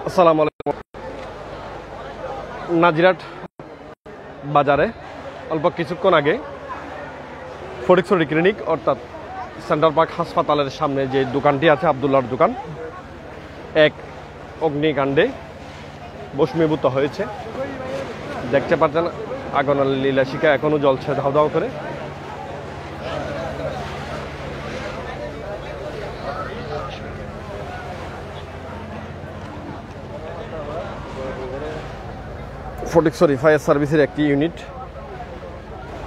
আসসালামু আলাইকুম। নাজিরাট বাজারে অল্প কিছুক্ষণ আগে ফটিকছড়ি ক্লিনিক অর্থাৎ সেন্ট্রাল পার্ক হাসপাতালের সামনে যে দোকানটি আছে আবদুল্লাহর দোকান, এক অগ্নিকাণ্ডে ভস্মীভূত হয়েছে। দেখতে পাচ্ছেন আগুনের লীলাশিখা এখনো জ্বলছে ধাও ধাও করে। ফটিকছড়ি ফায়ার সার্ভিসের একটি ইউনিট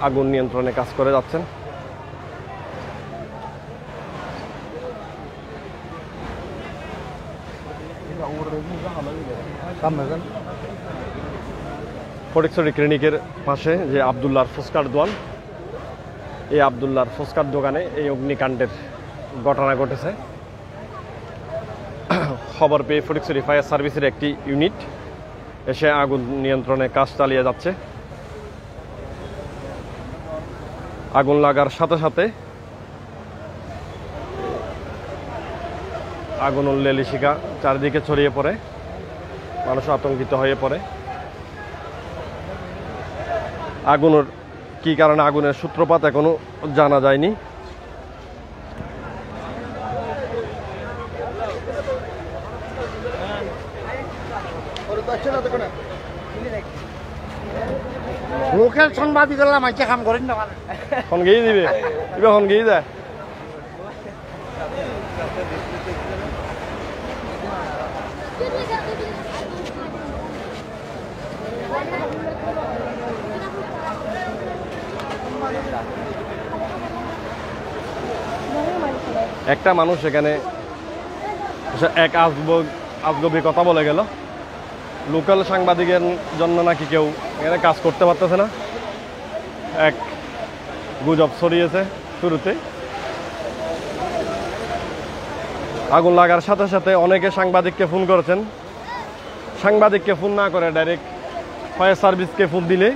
আগুন নিয়ন্ত্রণে কাজ করে যাচ্ছেন। ফটিকছড়ি ক্লিনিকের পাশে যে আবদুল্লাহর ফুচকার দোকান, এই আবদুল্লাহর ফুচকার দোকানে এই অগ্নিকাণ্ডের ঘটনা ঘটেছে। খবর পেয়ে ফটিকছড়ি ফায়ার সার্ভিসের একটি ইউনিট এসে আগুন নিয়ন্ত্রণে কাজ চালিয়ে যাচ্ছে। আগুন লাগার সাথে সাথে আগুনের লেলিশিখা চারিদিকে ছড়িয়ে পড়ে, মানুষ আতঙ্কিত হয়ে পড়ে। আগুনের কি কারণে আগুনের সূত্রপাত এখনো জানা যায়নি। লোকাল সাংবাদিক কাম করেন না, সঙ্গেই দিবে, এবার সঙ্গেই যায়। একটা মানুষ এখানে এক আজগবি কথা বলে গেল, লোকাল সাংবাদিকের জন্য নাকি কেউ এখানে কাজ করতে পারতেছে না। এক গুজব ছড়িয়েছে শুরুতে। আগুন লাগার সাথে সাথে অনেকে সাংবাদিককে ফোন করেছেন। সাংবাদিককে ফোন না করে ডাইরেক্ট ফায়ার সার্ভিসকে ফোন দিলে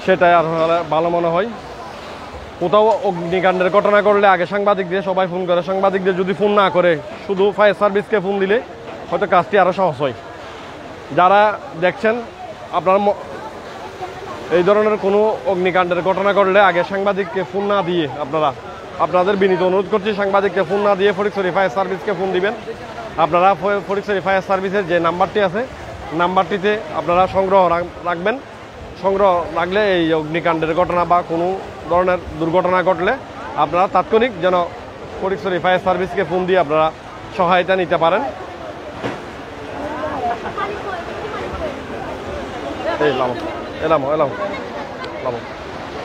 সেটাই আর ভালো মনে হয়। কোথাও অগ্নিকাণ্ডের ঘটনা করলে আগে সাংবাদিকদের সবাই ফোন করে, সাংবাদিকদের যদি ফোন না করে শুধু ফায়ার সার্ভিসকে ফোন দিলে হয়তো কাজটি আরও সহজ হয়। যারা দেখছেন আপনারা এই ধরনের কোনো অগ্নিকাণ্ডের ঘটনা করলে আগে সাংবাদিককে ফোন না দিয়ে আপনাদের বিনীত অনুরোধ করছি, সাংবাদিককে ফোন না দিয়ে ফটিকছড়ি ফায়ার সার্ভিসকে ফোন দিবেন। আপনারা ফটিকছড়ি ফায়ার সার্ভিসের যে নাম্বারটি আছে নাম্বারটিতে আপনারা সংগ্রহ রাখবেন। সংগ্রহ রাখলে এই অগ্নিকাণ্ডের ঘটনা বা কোনো ধরনের দুর্ঘটনা ঘটলে আপনারা তাৎক্ষণিক যেন ফটিকছড়ি ফায়ার সার্ভিসকে ফোন দিয়ে আপনারা সহায়তা নিতে পারেন। এই লাম এলাম এলাম লাম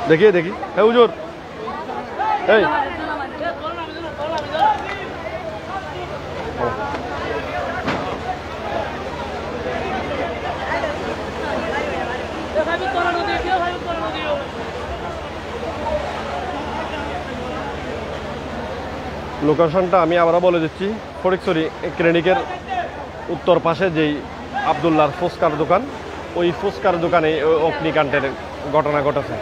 দেখি দেখি, হ্যাঁ হুজুর, এই লোকেশনটা আমি আবারও বলে দিচ্ছি। ফটিকছড়ি ক্লিনিকের উত্তর পাশে যেই আবদুল্লাহর ফুচকার দোকান, ওই ফুচকার দোকানে অগ্নিকাণ্ডের ঘটনা ঘটেছে।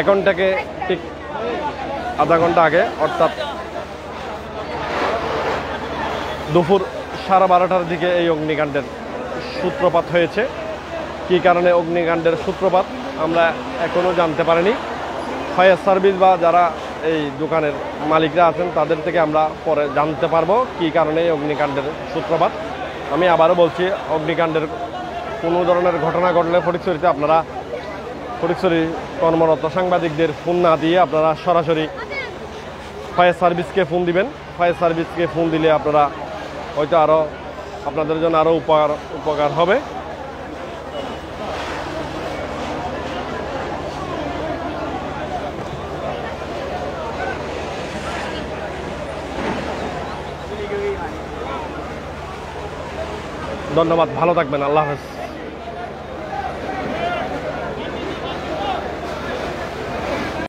এখন থেকে ঠিক আধা ঘন্টা আগে অর্থাৎ দুপুর 12:30টার দিকে এই অগ্নিকাণ্ডের সূত্রপাত হয়েছে। কী কারণে অগ্নিকাণ্ডের সূত্রপাত আমরা এখনও জানতে পারিনি। ফায়ার সার্ভিস বা যারা এই দোকানের মালিকরা আছেন তাদের থেকে আমরা পরে জানতে পারবো কী কারণে এই অগ্নিকাণ্ডের সূত্রপাত। আমি আবারও বলছি, অগ্নিকাণ্ডের কোনো ধরনের ঘটনা ঘটলে ফটিকছড়িতে আপনারা ফটিকছড়ি কর্মরত সাংবাদিকদের ফোন না দিয়ে আপনারা সরাসরি ফায়ার সার্ভিসকে ফোন দিবেন। ফায়ার সার্ভিসকে ফোন দিলে আপনারা হয়তো আরও আপনাদের জন্য আরও উপকার হবে। ধন্যবাদ, ভালো থাকবেন, আল্লাহ হাফেজ।